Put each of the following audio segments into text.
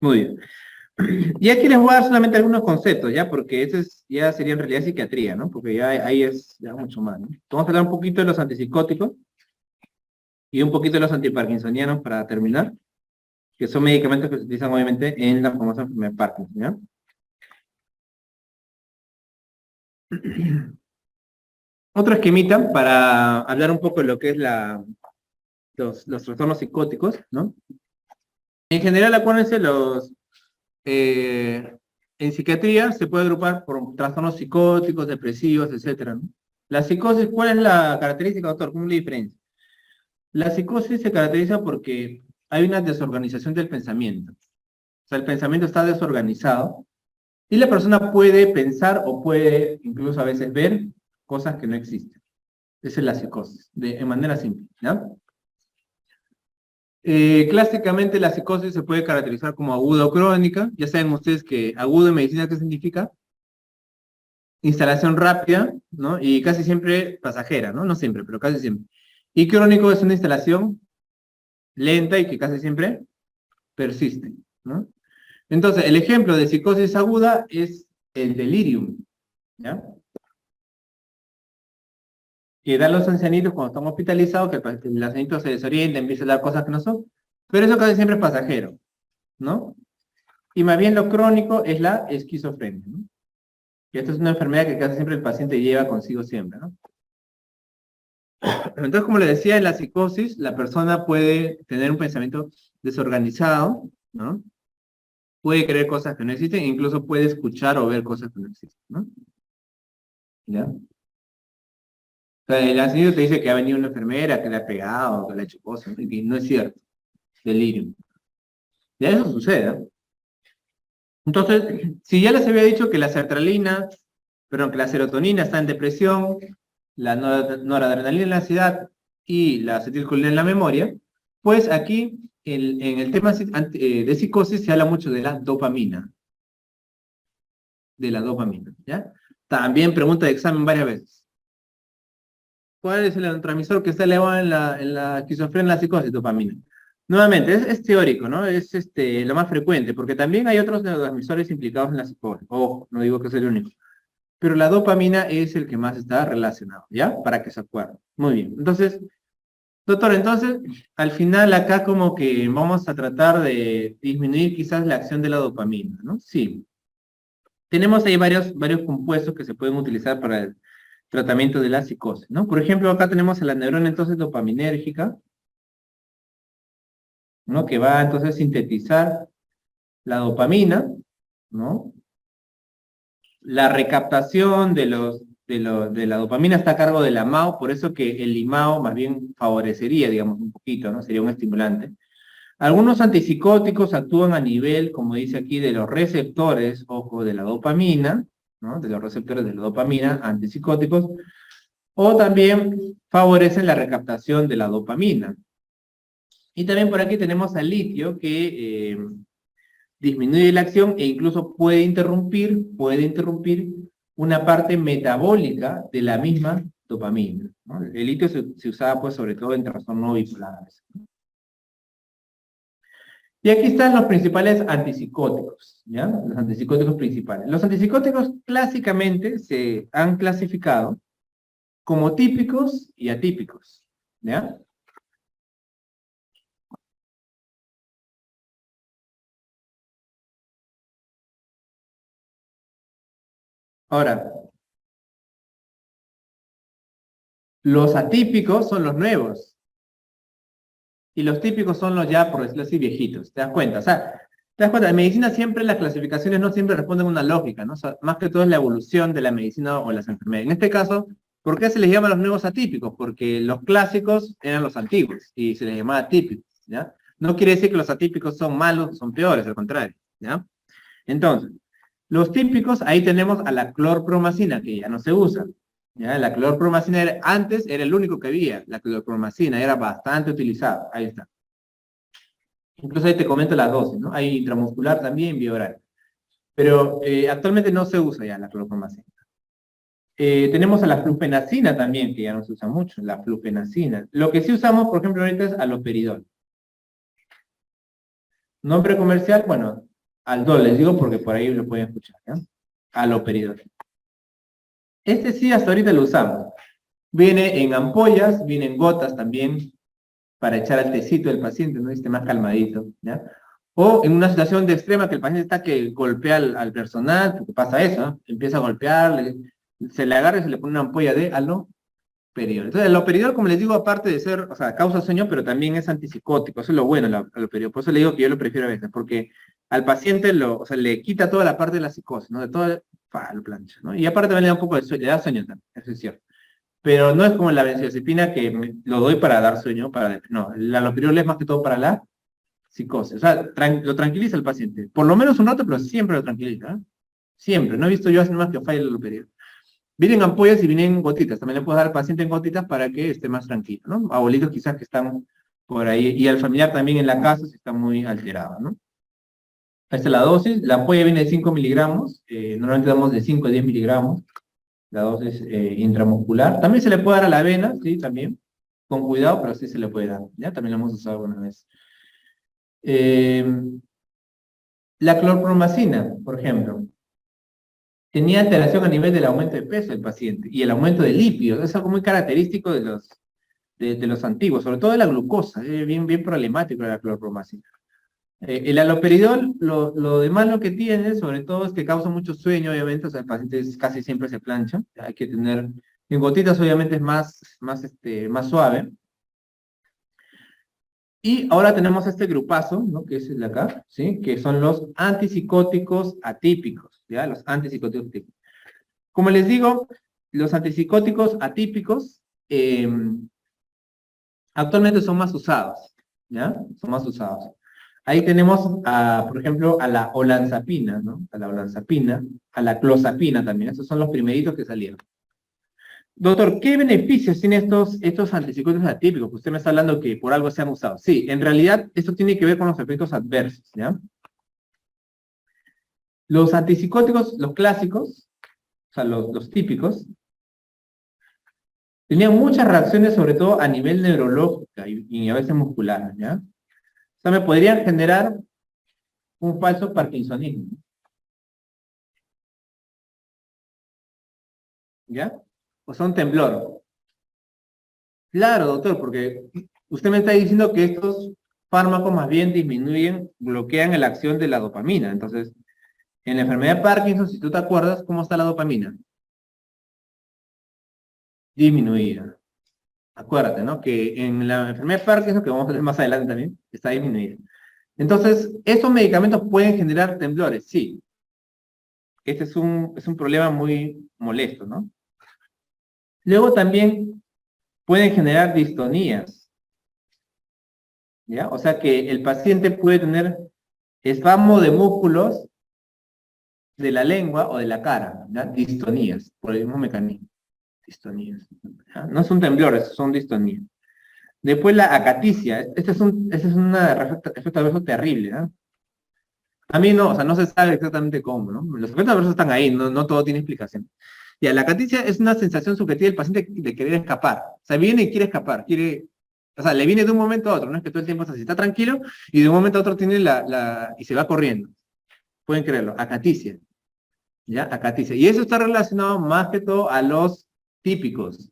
Muy bien. Y aquí les voy a dar solamente algunos conceptos, ¿ya? Porque eso ya sería en realidad psiquiatría, ¿no? Porque ya ahí es ya mucho más, ¿no? Vamos a hablar un poquito de los antipsicóticos y un poquito de los antiparkinsonianos para terminar, que son medicamentos que se utilizan obviamente en la famosa enfermedad de Parkinson, ¿ya? Otro esquemita para hablar un poco de lo que es los trastornos psicóticos, ¿no? En general, acuérdense, en psiquiatría se puede agrupar por trastornos psicóticos, depresivos, etcétera, ¿no? La psicosis, ¿cuál es la característica, doctor? ¿Cómo es la diferencia? La psicosis se caracteriza porque hay una desorganización del pensamiento. O sea, el pensamiento está desorganizado y la persona puede pensar o puede incluso a veces ver cosas que no existen. Esa es la psicosis, de manera simple, ¿ya? Clásicamente la psicosis se puede caracterizar como aguda o crónica. Ya saben ustedes que agudo en medicina, ¿qué significa? Instalación rápida, ¿no? Y casi siempre pasajera, ¿no? No siempre, pero casi siempre. Y crónico es una instalación lenta y que casi siempre persiste, ¿no? Entonces, el ejemplo de psicosis aguda es el delirium, ¿ya? Que dan los ancianitos cuando están hospitalizados, que el ancianito se desorienta, empieza a dar cosas que no son, pero eso casi siempre es pasajero, ¿no? Y más bien lo crónico es la esquizofrenia, ¿no? Y esta es una enfermedad que casi siempre el paciente lleva consigo siempre, ¿no? Entonces, como le decía, en la psicosis, la persona puede tener un pensamiento desorganizado, ¿no? Puede creer cosas que no existen, e incluso puede escuchar o ver cosas que no existen, ¿no? ¿Ya? O sea, el anciano te dice que ha venido una enfermera, que le ha pegado, que le ha hecho cosas, ¿no? Y que no es cierto, delirio. Ya eso sucede, ¿no? Entonces, si ya les había dicho que la sertralina, perdón, que la serotonina está en depresión, la noradrenalina en la ansiedad y la acetilcolina en la memoria, pues aquí en el tema de psicosis se habla mucho de la dopamina. De la dopamina, ¿ya? También pregunta de examen varias veces. ¿Cuál es el neurotransmisor que está elevado en la esquizofrenia, en la psicosis? Dopamina. Nuevamente, es teórico, ¿no? Es lo más frecuente, porque también hay otros neurotransmisores implicados en la psicosis. Ojo, no digo que es el único. Pero la dopamina es el que más está relacionado, ¿ya? Para que se acuerden. Muy bien. Entonces, doctor, entonces, al final acá como que vamos a tratar de disminuir quizás la acción de la dopamina, ¿no? Sí. Tenemos ahí varios compuestos que se pueden utilizar para el tratamiento de la psicosis, ¿no? Por ejemplo, acá tenemos a la neurona entonces dopaminérgica, ¿no? Que va entonces a sintetizar la dopamina, ¿no? La recaptación de la dopamina está a cargo de la MAO, por eso que el IMAO más bien favorecería, digamos, un poquito, ¿no? Sería un estimulante. Algunos antipsicóticos actúan a nivel, como dice aquí, de los receptores, ojo, de la dopamina, ¿no? De los receptores de la dopamina, antipsicóticos, o también favorecen la recaptación de la dopamina. Y también por aquí tenemos al litio que disminuye la acción e incluso puede interrumpir una parte metabólica de la misma dopamina, ¿no? El litio se usaba pues sobre todo en trastornos bipolares. Y aquí están los principales antipsicóticos, ¿ya? Los antipsicóticos principales. Los antipsicóticos clásicamente se han clasificado como típicos y atípicos, ¿ya? Ahora, los atípicos son los nuevos y los típicos son los ya, por decirlo así, viejitos. ¿Te das cuenta? O sea, te das cuenta, en medicina siempre las clasificaciones no siempre responden a una lógica, ¿no? O sea, más que todo es la evolución de la medicina o las enfermedades. En este caso, ¿por qué se les llama los nuevos atípicos? Porque los clásicos eran los antiguos y se les llamaba atípicos, ¿ya? No quiere decir que los atípicos son malos, son peores, al contrario, ¿ya? Entonces, los típicos, ahí tenemos a la clorpromacina, que ya no se usa. ¿Ya? La clorpromacina antes era el único que había. La clorpromacina era bastante utilizada. Ahí está. Incluso ahí te comento las dosis, ¿no? Hay intramuscular también, vía oral. Pero actualmente no se usa ya la clorpromacina. Tenemos a la flufenacina también, que ya no se usa mucho, la flufenacina. Lo que sí usamos, por ejemplo, ahorita es aloperidol. Nombre comercial, bueno, Aldol, les digo porque por ahí lo pueden escuchar, ¿ya? Haloperidol. Este sí, hasta ahorita lo usamos. Viene en ampollas, viene en gotas también, para echar al tecito del paciente, ¿no? Esté más calmadito, ¿ya? O en una situación de extrema que el paciente está que golpea al personal, porque pasa eso, ¿no? Empieza a golpear, se le agarra y se le pone una ampolla de haloperidol. Entonces, el haloperidol, como les digo, aparte de ser, o sea, causa sueño, pero también es antipsicótico. Eso es lo bueno, el haloperidol. Por eso le digo que yo lo prefiero a veces, porque al paciente o sea, le quita toda la parte de la psicosis, ¿no? De todo, lo plancha, ¿no? Y aparte también le da un poco de sueño, le da sueño también, eso es cierto. Pero no es como la benzodiazepina que lo doy para dar sueño, no, el haloperidol es más que todo para la psicosis. O sea, lo tranquiliza al paciente. Por lo menos un rato, pero siempre lo tranquiliza, ¿eh? Siempre. No he visto yo hacer más que falle el haloperidol. Vienen ampollas y vienen gotitas. También le puedo dar al paciente en gotitas para que esté más tranquilo, ¿no? Abuelitos quizás que están por ahí. Y al familiar también en la casa si está muy alterado, ¿no? Esta es la dosis. La ampolla viene de 5 miligramos. Normalmente damos de 5 a 10 miligramos. La dosis intramuscular. También se le puede dar a la vena, sí, también. Con cuidado, pero sí se le puede dar. ¿Ya? También lo hemos usado alguna vez. La clorpromacina, por ejemplo, tenía alteración a nivel del aumento de peso del paciente y el aumento de lípidos. Es algo muy característico de los antiguos, sobre todo de la glucosa. Es bien problemático la clorpromacina. El haloperidol, lo de malo que tiene, sobre todo, es que causa mucho sueño, obviamente. O sea, el paciente casi siempre se plancha. Hay que tener, en gotitas obviamente es más suave. Y ahora tenemos este grupazo, ¿no? Que es el de acá, ¿sí? Que son los antipsicóticos atípicos, ¿ya? Los antipsicóticos atípicos. Como les digo, los antipsicóticos atípicos actualmente son más usados, ¿ya? Son más usados. Ahí tenemos, por ejemplo, a la olanzapina, ¿no? A la olanzapina, a la clozapina también. Esos son los primeritos que salieron. Doctor, ¿qué beneficios tienen estos antipsicóticos atípicos? Usted me está hablando que por algo se han usado. Sí, en realidad esto tiene que ver con los efectos adversos, ¿ya? Los antipsicóticos, los clásicos, o sea, los típicos, tenían muchas reacciones, sobre todo a nivel neurológico y a veces muscular, ¿ya? O sea, me podrían generar un falso parkinsonismo, ¿ya? O sea, un temblor. Claro, doctor, porque usted me está diciendo que estos fármacos más bien bloquean la acción de la dopamina. Entonces, en la enfermedad de Parkinson, si tú te acuerdas, ¿cómo está la dopamina? Disminuida. Acuérdate, ¿no? Que en la enfermedad de Parkinson, que vamos a ver más adelante también, está disminuida. Entonces, ¿estos medicamentos pueden generar temblores? Sí. Este es un problema muy molesto, ¿no? Luego también pueden generar distonías, ¿ya? O sea que el paciente puede tener espasmo de músculos de la lengua o de la cara, ¿ya? Distonías, por el mismo mecanismo. Distonías. ¿Ya? No son temblores, son distonías. Después la acaticia. Este es un efecto adverso terrible, ¿no? A mí no, o sea, no se sabe exactamente cómo, ¿no? Los efectos adversos están ahí, no todo tiene explicación. Y la acaticia es una sensación subjetiva del paciente de querer escapar. O sea, viene y quiere escapar, o sea, le viene de un momento a otro, no es que todo el tiempo está tranquilo y de un momento a otro tiene y se va corriendo. Pueden creerlo, acaticia. ¿Ya? Acaticia. Y eso está relacionado más que todo a los típicos,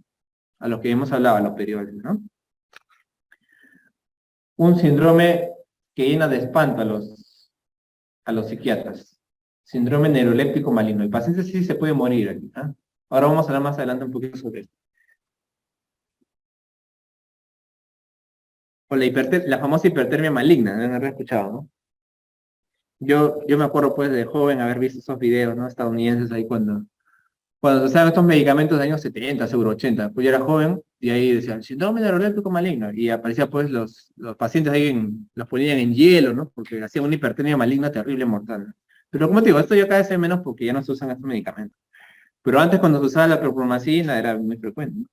a los que hemos hablado, a los periódicos, ¿no? Un síndrome que llena de espanto a los psiquiatras. Síndrome neuroléptico maligno. El paciente sí se puede morir aquí. ¿Ah? Ahora vamos a hablar más adelante un poquito sobre esto. O la famosa hipertermia maligna, deben haber escuchado, ¿no? Yo me acuerdo pues de joven haber visto esos videos, ¿no? Estadounidenses ahí cuando se usaban estos medicamentos de años 70, seguro 80. Pues yo era joven y ahí decían, síndrome neuroléptico maligno. Y aparecía pues los pacientes ahí, los ponían en hielo, ¿no? Porque hacían una hipertermia maligna terrible, mortal, ¿no? Pero como te digo, esto ya cada vez es menos porque ya no se usan estos medicamentos. Pero antes cuando se usaba la clorpromacina era muy frecuente, ¿no?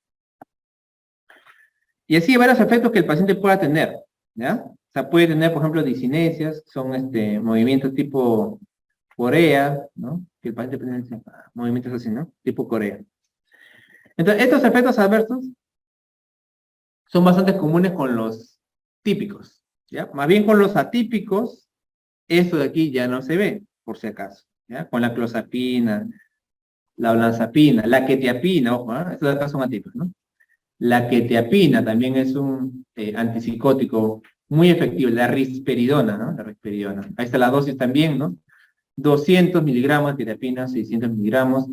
Y así hay varios efectos que el paciente pueda tener, ¿ya? O sea, puede tener, por ejemplo, disinesias, son movimientos tipo Corea, ¿no? Que el paciente presenta movimientos así, ¿no? Tipo Corea. Entonces, estos efectos adversos son bastante comunes con los típicos, ¿ya? Más bien con los atípicos, Esto de aquí ya no se ve, por si acaso, ¿ya? Con la clozapina, la olanzapina, la quetiapina, ojo, ¿eh? Estos de acá son atípicos, ¿no? La quetiapina también es un antipsicótico muy efectivo, la risperidona, ¿no? La risperidona. Ahí está la dosis también, ¿no? 200 miligramos de quetiapina, 600 miligramos.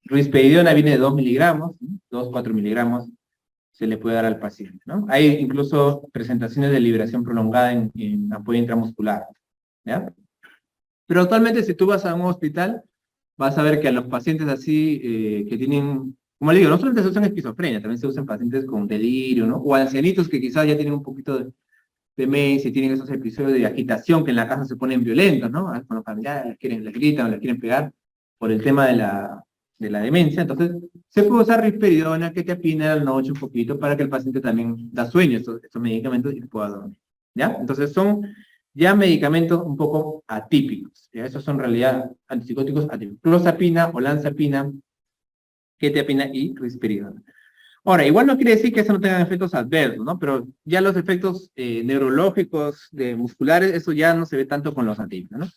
Risperidona viene de 2 miligramos, ¿no? 2, 4 miligramos se le puede dar al paciente, ¿no? Hay incluso presentaciones de liberación prolongada en apoyo intramuscular, ¿ya? Pero actualmente si tú vas a un hospital, vas a ver que a los pacientes así que tienen, como le digo, no solamente se usan esquizofrenia, también se usan pacientes con delirio, ¿no? O ancianitos que quizás ya tienen un poquito de demencia y tienen esos episodios de agitación que en la casa se ponen violentos, ¿no? Con los familiares les gritan o les quieren pegar por el tema de la demencia. Entonces, se puede usar risperidona, quetiapina a la noche un poquito para que el paciente también da sueño estos medicamentos y pueda dormir, ¿ya? Entonces, son ya medicamentos un poco atípicos, ¿ya? Esos son en realidad antipsicóticos atípicos. Clozapina, olanzapina, quetiapina y risperidona. Ahora, igual no quiere decir que eso no tenga efectos adversos, ¿no? Pero ya los efectos neurológicos, musculares, eso ya no se ve tanto con los atípicos, ¿no?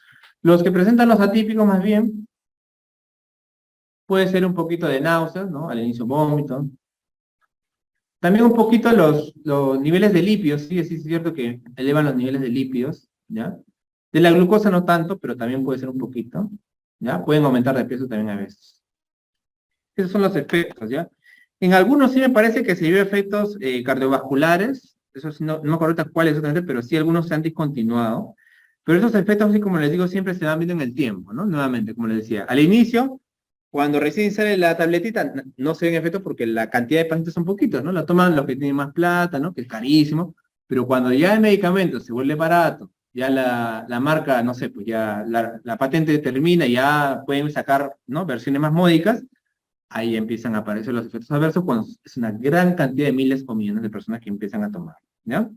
Los que presentan los atípicos, más bien, puede ser un poquito de náuseas, ¿no? Al inicio vómito. También un poquito los niveles de lípidos, sí, es cierto que elevan los niveles de lípidos, ¿ya? De la glucosa no tanto, pero también puede ser un poquito, ¿ya? Pueden aumentar de peso también a veces. Esos son los efectos, ¿ya? En algunos sí me parece que se vio efectos cardiovasculares, eso sí, no me acuerdo ahorita cuáles exactamente, pero sí algunos se han discontinuado. Pero esos efectos, así como les digo, siempre se van viendo en el tiempo, ¿no? Nuevamente, como les decía, al inicio, cuando recién sale la tabletita, no se ven efectos porque la cantidad de pacientes son poquitos, ¿no? La toman los que tienen más plata, ¿no? Que es carísimo, pero cuando ya el medicamento se vuelve barato, ya la marca, no sé, pues ya la patente termina, ya pueden sacar, ¿no? Versiones más módicas, ahí empiezan a aparecer los efectos adversos cuando es una gran cantidad de miles o millones de personas que empiezan a tomar, ¿ya?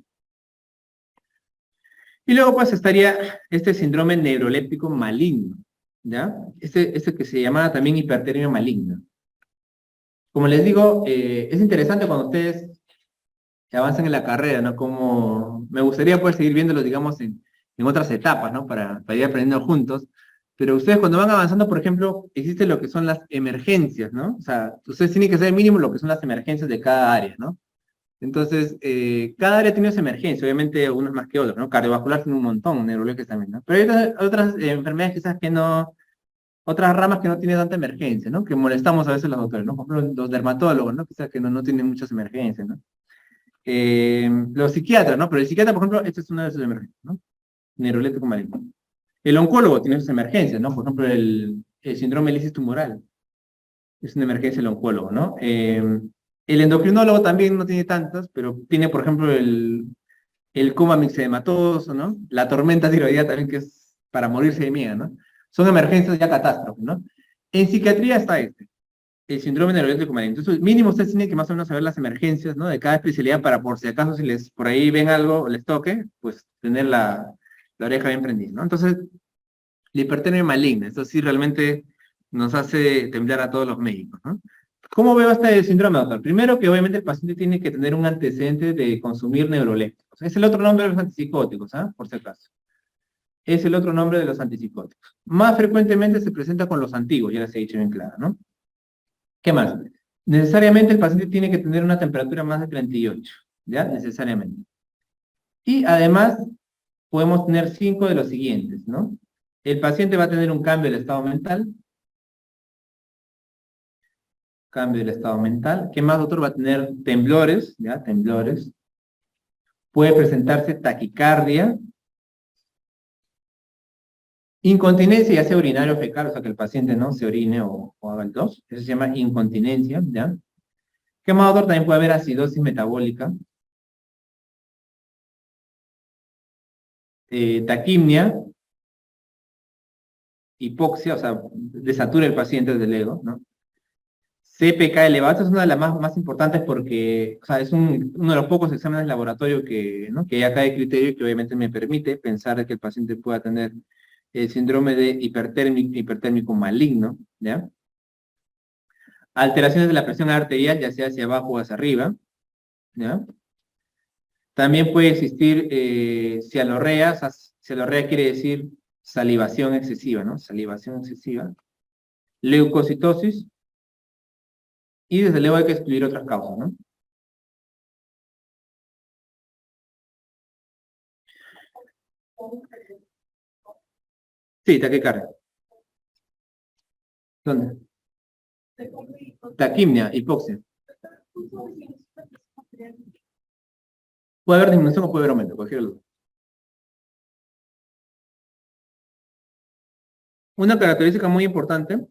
Y luego pues estaría este síndrome neuroléptico maligno, ¿ya? Este que se llamaba también hipertermia maligna. Como les digo, es interesante cuando ustedes avanzan en la carrera, ¿no? Como me gustaría poder seguir viéndolo, digamos, en otras etapas, ¿no? Para ir aprendiendo juntos. Pero ustedes cuando van avanzando, por ejemplo, existe lo que son las emergencias, ¿no? O sea, ustedes tienen que saber mínimo lo que son las emergencias de cada área, ¿no? Entonces, cada área tiene su emergencia, obviamente unos más que otros, ¿no? Cardiovascular tiene un montón, neurológicos también, ¿no? Pero hay otras enfermedades quizás que no, otras ramas que no tienen tanta emergencia, ¿no? Que molestamos a veces los doctores, ¿no? Por ejemplo, los dermatólogos, ¿no? Quizás que no tienen muchas emergencias, ¿no? Los psiquiatras, ¿no? Pero el psiquiatra, por ejemplo, esta es una de sus emergencias, ¿no? Neuroléptico maligno. El oncólogo tiene sus emergencias, ¿no? Por ejemplo, el síndrome de lisis tumoral. Es una emergencia el oncólogo, ¿no? El endocrinólogo también no tiene tantas, pero tiene, por ejemplo, el coma mixedematoso, ¿no? La tormenta tiroidea también, que es para morirse de miedo, ¿no? Son emergencias ya catástrofes, ¿no? En psiquiatría está el síndrome neuroléptico maligno. Entonces, mínimo ustedes tienen que más o menos saber las emergencias, ¿no? De cada especialidad para por si acaso si les por ahí ven algo o les toque, pues tener la oreja bien prendida, ¿no? Entonces, la hipertermia maligna, esto sí realmente nos hace temblar a todos los médicos, ¿no? ¿Cómo veo este síndrome, doctor? Primero que obviamente el paciente tiene que tener un antecedente de consumir neurolépticos. Es el otro nombre de los antipsicóticos, ¿ah? Por si acaso. Es el otro nombre de los antipsicóticos. Más frecuentemente se presenta con los antiguos, ya les he dicho bien claro, ¿no? ¿Qué más? Necesariamente el paciente tiene que tener una temperatura más de 38, ¿ya? Necesariamente. Y además podemos tener 5 de los siguientes, ¿no? El paciente va a tener un cambio del estado mental. Cambio del estado mental. ¿Qué más, doctor? Va a tener temblores, ¿ya? Temblores. Puede presentarse taquicardia. Incontinencia, ya sea urinario o fecal, o sea que el paciente no se orine o haga el dos. Eso se llama incontinencia, ¿ya? ¿Qué más, doctor? También puede haber acidosis metabólica. Taquimia, hipoxia, o sea, desatura el paciente del ego, ¿no? CPK elevado, esta es una de las más importantes porque, o sea, es uno de los pocos exámenes de laboratorio que, ¿no? Que hay acá de criterio y que obviamente me permite pensar que el paciente pueda tener el síndrome de hipertérmico maligno, ¿ya? Alteraciones de la presión arterial, ya sea hacia abajo o hacia arriba, ¿ya? También puede existir cialorrea, o sea, cialorrea quiere decir salivación excesiva, ¿no? Salivación excesiva. Leucocitosis. Y desde luego hay que excluir otras causas, ¿no? Sí, taquicardia. ¿Dónde? Taquimia, hipoxia. Puede haber disminución o puede haber aumento, cualquiera de los dos. Una característica muy importante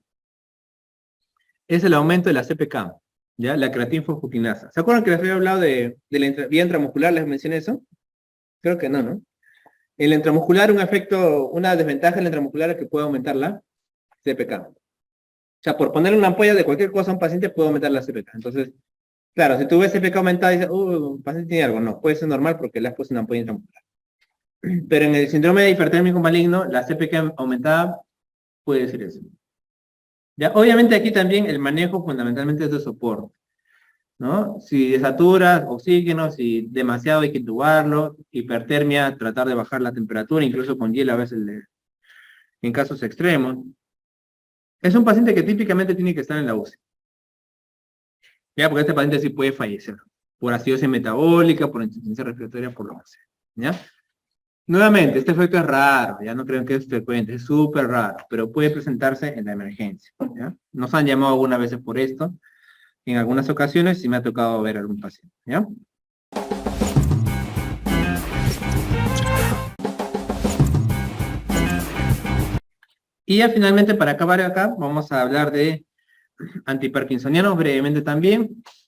es el aumento de la CPK, ¿ya? La creatinfosfutinasa. ¿Se acuerdan que les había hablado de la vía intramuscular? ¿Les mencioné eso? Creo que no, ¿no? En la intramuscular, una desventaja en la intramuscular es que puede aumentar la CPK. O sea, por poner una ampolla de cualquier cosa a un paciente puede aumentar la CPK. Entonces, claro, si tú ves CPK aumentada y dices, el paciente tiene algo, no, puede ser normal porque le has puesto una ampolla intramuscular. Pero en el síndrome de hipertérmico maligno, la CPK aumentada puede decir eso. Ya, obviamente aquí también el manejo fundamentalmente es de soporte, ¿no? Si desaturas, oxígeno, si demasiado hay que intubarlo, hipertermia, tratar de bajar la temperatura, incluso con hielo a veces en casos extremos. Es un paciente que típicamente tiene que estar en la UCI. Ya, porque este paciente sí puede fallecer por acidosis metabólica, por insuficiencia respiratoria, por lo que sea. ¿Ya? Nuevamente, este efecto es raro, ya no creo que es frecuente, es súper raro, pero puede presentarse en la emergencia. ¿Ya? Nos han llamado algunas veces por esto, en algunas ocasiones sí me ha tocado ver a algún paciente. ¿Ya? Y ya finalmente, para acabar acá, vamos a hablar de antiparkinsonianos brevemente también.